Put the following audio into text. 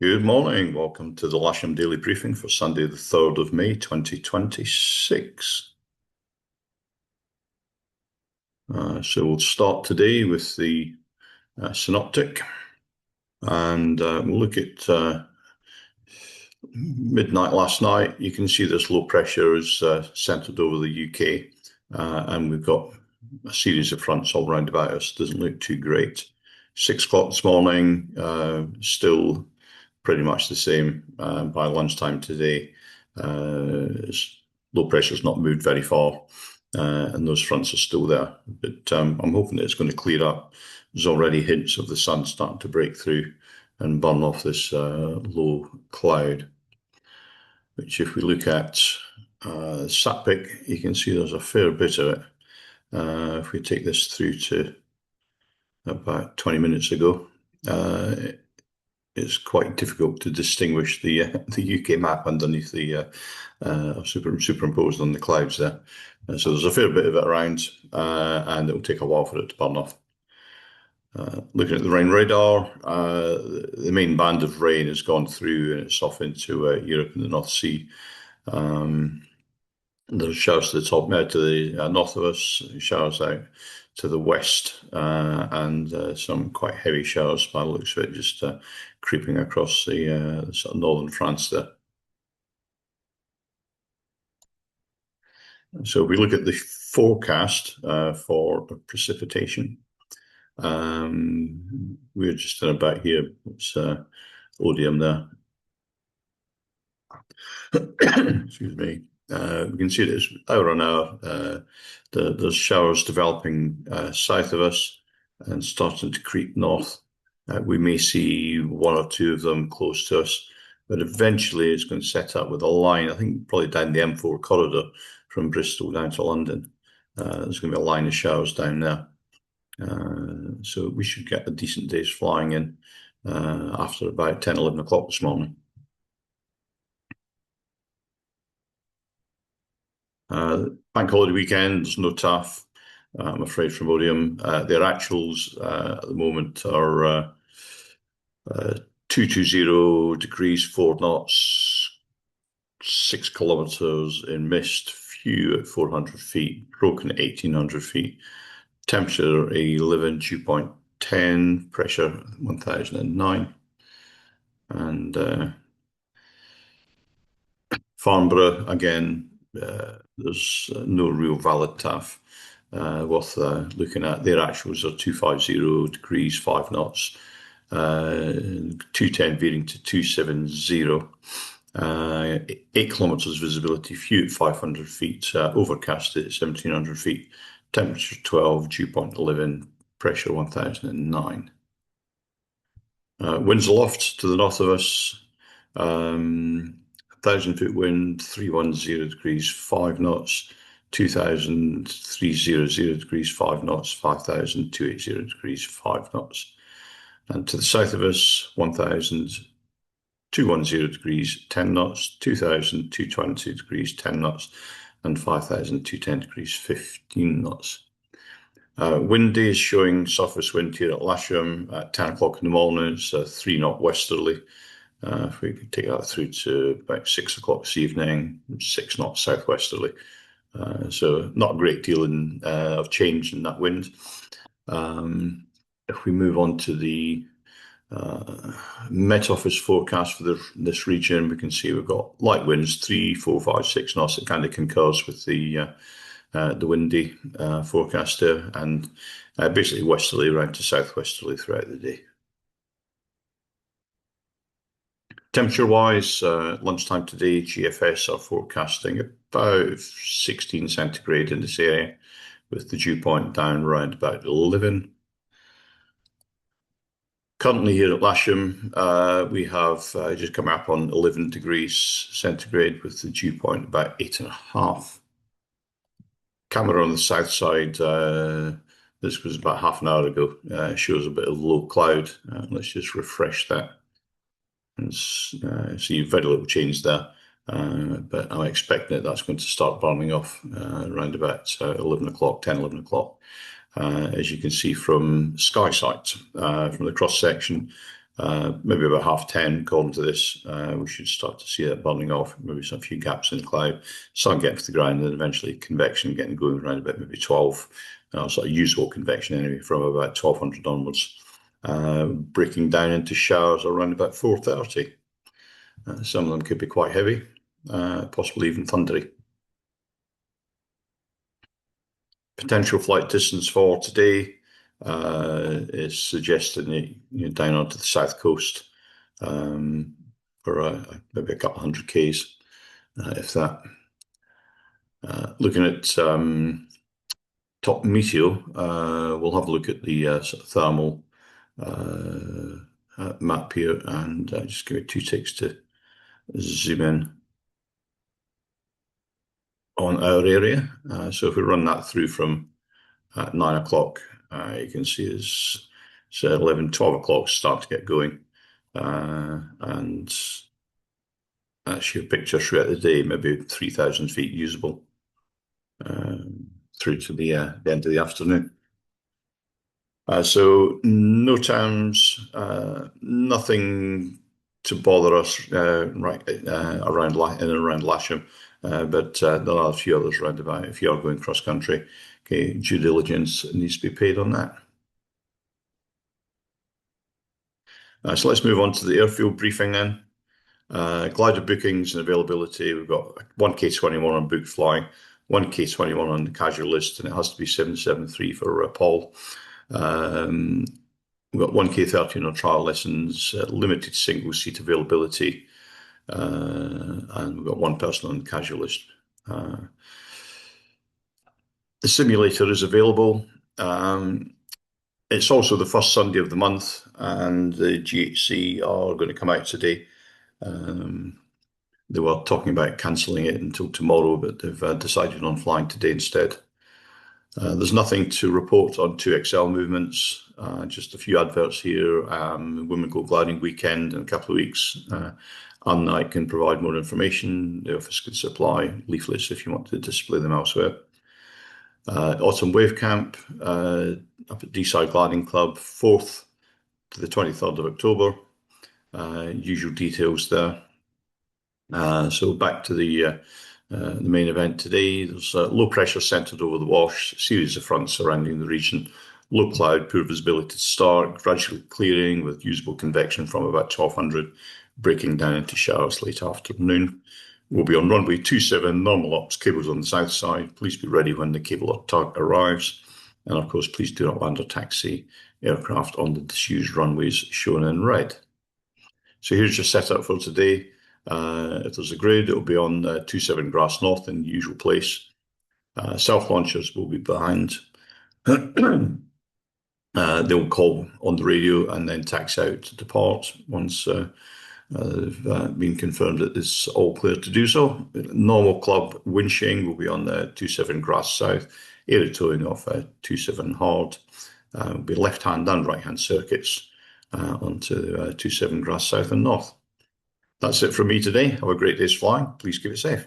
Good morning. Welcome to the Lasham Daily Briefing for Sunday, the 3rd of May, 2026. So we'll start today with the synoptic, and we'll look at midnight last night. You can see this low pressure is centered over the UK, and we've got a series of fronts all round about us. Doesn't look too great. 6 o'clock this morning, still pretty much the same by lunchtime today. Low pressure's not moved very far, and those fronts are still there. But I'm hoping that it's going to clear up. There's already hints of the sun starting to break through and burn off this low cloud, which if we look at SatPic, you can see there's a fair bit of it. If we take this through to about 20 minutes ago, it's quite difficult to distinguish the UK map underneath the superimposed on the clouds there. So there's a fair bit of it around, and it will take a while for it to burn off. Looking at the rain radar, the main band of rain has gone through and it's off into Europe and the North Sea. There's showers to the top, to the north of us, showers out to the west, and some quite heavy showers by the looks of it, just creeping across the sort of northern France there. So if we look at the forecast for precipitation, we're just about here. It's Odium there. Excuse me. We can see it as hour on hour. There's showers developing south of us and starting to creep north. We may see one or two of them close to us, but eventually it's going to set up with a line, I think probably down the M4 corridor from Bristol down to London. There's going to be a line of showers down there. So we should get a decent day's flying in after about 10, 11 o'clock this morning. Bank holiday weekend, there's no tough, I'm afraid, from Odium. Their actuals at the moment are 220 degrees, 4 knots, 6 kilometers in mist, few at 400 feet, broken at 1800 feet, temperature 11, dew point 10, pressure 1009, and Farnborough, again, there's no real valid TAF worth looking at. Their actuals are 250 degrees, 5 knots, 210 veering to 270, 8 kilometers visibility, few at 500 feet, overcast at 1700 feet, temperature 12, dew point 11, pressure 1009. Winds aloft to the north of us, 1,000-foot wind, 310 degrees, 5 knots, 2,300 degrees, 5 knots, 5,280 degrees, 5 knots. And to the south of us, 1,210 degrees, 10 knots, 2,220 degrees, 10 knots, and 5,210 degrees, 15 knots. Wind is showing surface wind here at Lasham at 10 o'clock in the morning. It's a 3-knot westerly. If we could take that through to about 6 o'clock this evening, 6 knots southwesterly. So not a great deal of change in that wind. If we move on to the Met Office forecast for this region, we can see we've got light winds, 3, 4, 5, 6 knots. It kind of concurs with the windy forecast there, and basically westerly around to southwesterly throughout the day. Temperature-wise, lunchtime today, GFS are forecasting about 16 centigrade in this area, with the dew point down around about 11. Currently here at Lasham, we have just come up on 11 degrees centigrade with the dew point about 8.5. Camera on the south side, this was about half an hour ago, shows a bit of low cloud. Let's just refresh that. And see very little change there, but I'm expecting that's going to start burning off around about 11 o'clock, 10, 11 o'clock. As you can see from SkySight, from the cross section, Maybe about 10:30, according to this, we should start to see that burning off. Maybe some few gaps in the cloud, sun getting to the ground, and then eventually convection getting going around about maybe 12. Sort of usable convection anyway from about 1200 onwards, breaking down into showers around about 4:30. Some of them could be quite heavy, possibly even thundery. Potential flight distance for today is suggesting down onto the south coast for maybe a couple of hundred k's, if that. Looking at top meteo, we'll have a look at the sort of thermal map here, and just give it 2 ticks to zoom in on our area. So if we run that through from 9 o'clock, you can see it's 11, 12 o'clock start to get going. And that's your picture throughout the day, maybe 3,000 feet usable through to the end of the afternoon. So no towns, nothing to bother us right around in and around Lasham, but there are a few others around about. If you are going cross country, okay, due diligence needs to be paid on that. So let's move on to the airfield briefing then. Glider bookings and availability. We've got one K21 on booked flying, one K21 on the casual list, and it has to be 773 for Paul. We've got one K13 on trial lessons, limited single seat availability, and we've got one person on the casual list. The simulator is available. It's also the first Sunday of the month, and the GHC are going to come out today. They were talking about cancelling it until tomorrow, but they've decided on flying today instead. There's nothing to report on 2XL movements, just a few adverts here. Women Go Gliding weekend in a couple of weeks. Unnight can provide more information. The office can supply leaflets if you want to display them elsewhere. Autumn Wave Camp up at Deeside Gliding Club, 4th to the 23rd of October. Usual details there. So back to the main event today. There's low pressure centred over the wash, series of fronts surrounding the region, low cloud, poor visibility to start, gradually clearing with usable convection from about 1200, breaking down into showers late afternoon. We'll be on runway 27, normal ops, cables on the south side. Please be ready when the cable arrives. And of course, please do not land or taxi aircraft on the disused runways shown in red. So here's your setup for today. If there's a grid, it'll be on 27 Grass North in the usual place. Self-launchers will be behind. They'll call on the radio and then taxi out to depart once they've been confirmed that it's all clear to do so. Normal club winching will be on the 27 Grass South, area towing off 27 Hard. Will be left-hand and right-hand circuits onto 27 Grass South and North. That's it from me today. Have a great day's flying. Please keep it safe.